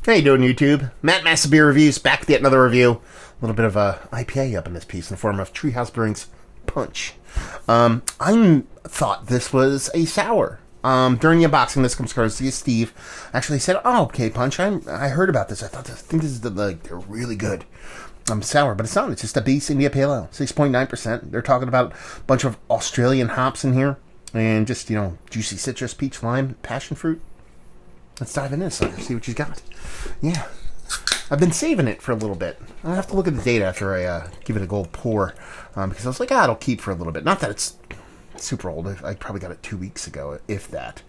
How you doing, YouTube? Matt Massa Beer Reviews, back with yet another review. A little bit of a IPA up in this piece in the form of Treehouse Brewing's Punch. I thought this was a sour. During the unboxing, this comes courtesy of Steve. Actually said, "Oh, okay, Punch. I heard about this. I think this is they're really good. Sour, but it's not. It's just a base India Pale Ale, 6.9%. They're talking about a bunch of Australian hops in here, and just juicy citrus, peach, lime, passion fruit. Let's dive into this sucker, see what she's got. Yeah, I've been saving it for a little bit. I'll have to look at the date after I give it a gold pour, because I was like, it'll keep for a little bit. Not that it's super old. I probably got it 2 weeks ago, if that.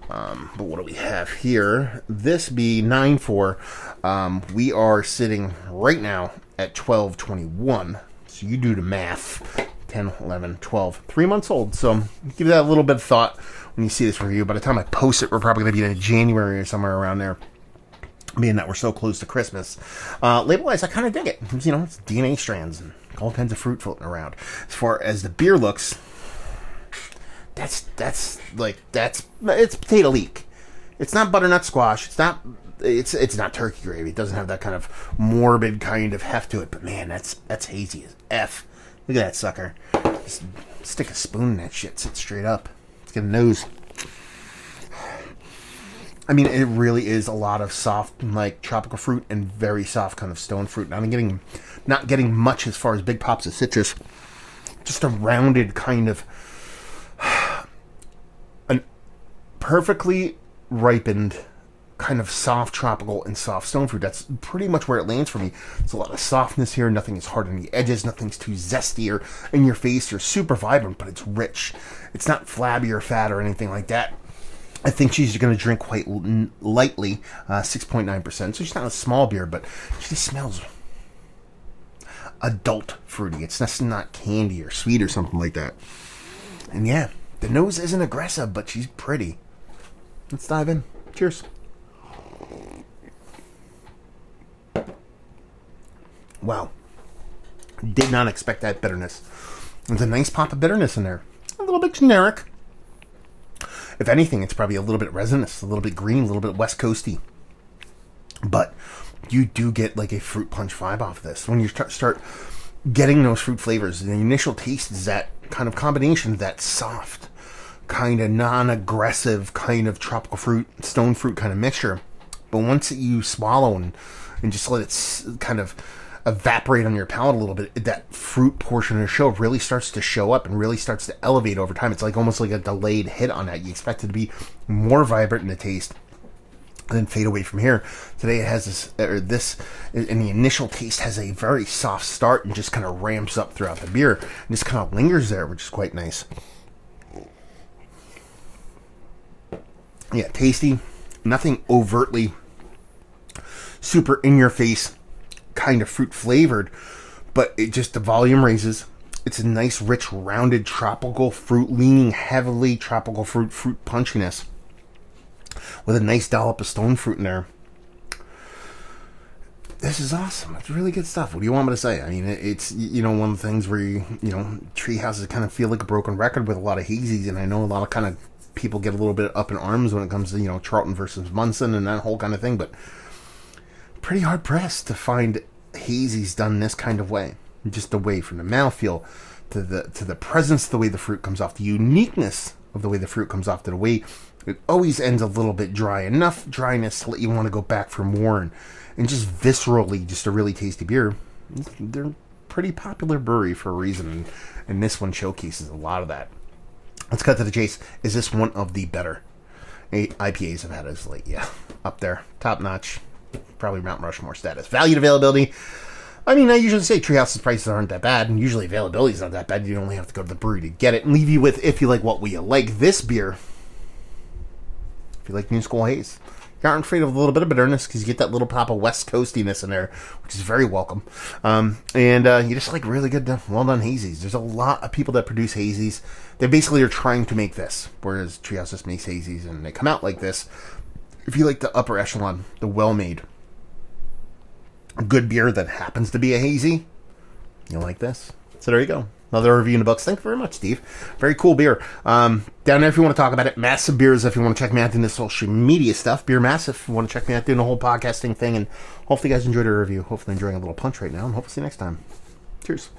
But what do we have here? This be 9.4. We are sitting right now at 12.21. So you do the math. 10, 11, 12, 3 months old. So give that a little bit of thought when you see this review. By the time I post it, we're probably going to be in January or somewhere around there, being that we're so close to Christmas. Label-wise, I kind of dig it. It's DNA strands and all kinds of fruit floating around. As far as the beer looks, it's potato leek. It's not butternut squash. It's not turkey gravy. It doesn't have that kind of morbid kind of heft to it. But man, that's hazy as F. Look at that sucker. Just stick a spoon in that shit. Sit straight up. Let's get a nose. I mean, it really is a lot of soft, like tropical fruit and very soft kind of stone fruit. I'm not getting much as far as big pops of citrus. Just a rounded kind of, an perfectly ripened kind of soft tropical and soft stone fruit. That's pretty much where it lands for me. There's a lot of softness here. Nothing is hard on the edges. Nothing's too zesty or in your face or super vibrant, but it's rich. It's not flabby or fat or anything like that. I think she's going to drink quite lightly, 6.9%. So she's not a small beer, but she just smells adult fruity. It's not candy or sweet or something like that. And yeah, the nose isn't aggressive, but she's pretty. Let's dive in. Cheers. Wow. Did not expect that bitterness. There's a nice pop of bitterness in there. A little bit generic. If anything, it's probably a little bit resinous, a little bit green, a little bit West Coasty. But you do get like a fruit punch vibe off this. When you start getting those fruit flavors, the initial taste is that kind of combination of that soft, kind of non-aggressive kind of tropical fruit, stone fruit kind of mixture. But once you swallow and just let it kind of evaporate on your palate a little bit, that fruit portion of the show really starts to show up and really starts to elevate over time. It's like almost like a delayed hit on that. You expect it to be more vibrant in the taste and then fade away from here. Today it has this, and the initial taste has a very soft start and just kind of ramps up throughout the beer and just kind of lingers there, which is quite nice. Yeah, tasty. Nothing overtly super in your face kind of fruit flavored, but it just, the volume raises. It's a nice, rich, rounded tropical fruit, leaning heavily tropical fruit punchiness with a nice dollop of stone fruit in there. This is awesome. It's really good stuff. What do you want me to say? I mean, it's, one of the things where tree houses kind of feel like a broken record with a lot of hazies, and I know a lot of kind of people get a little bit up in arms when it comes to, Charlton versus Munson and that whole kind of thing, but pretty hard pressed to find hazies done this kind of way. Just away from the mouthfeel to the presence, the way the fruit comes off, the uniqueness of the way the fruit comes off, to the way it always ends a little bit dry, enough dryness to let you want to go back for more, and just viscerally, just a really tasty beer. They're pretty popular brewery for a reason, and this one showcases a lot of that. Let's cut to the chase. Is this one of the better IPAs I've had as of late? Yeah, up there, top notch. Probably Mount Rushmore status. Value and availability. I mean, I usually say Treehouse's prices aren't that bad, and usually availability is not that bad. You only have to go to the brewery to get it, and leave you with, if you like what we like. This beer, if you like New School Haze, you aren't afraid of a little bit of bitterness, because you get that little pop of West Coastiness in there, which is very welcome. And you just like really good, well-done hazies. There's a lot of people that produce hazies. They basically are trying to make this, whereas Treehouse just makes hazies, and they come out like this. If you like the upper echelon, the well-made, good beer that happens to be a hazy, you'll like this. So there you go. Another review in the books. Thank you very much, Steve. Very cool beer. Down there if you want to talk about it. Massive Beers if you want to check me out doing the social media stuff. Beer Massive if you want to check me out doing the whole podcasting thing. And hopefully you guys enjoyed the review. Hopefully enjoying a little punch right now. And hopefully see you next time. Cheers.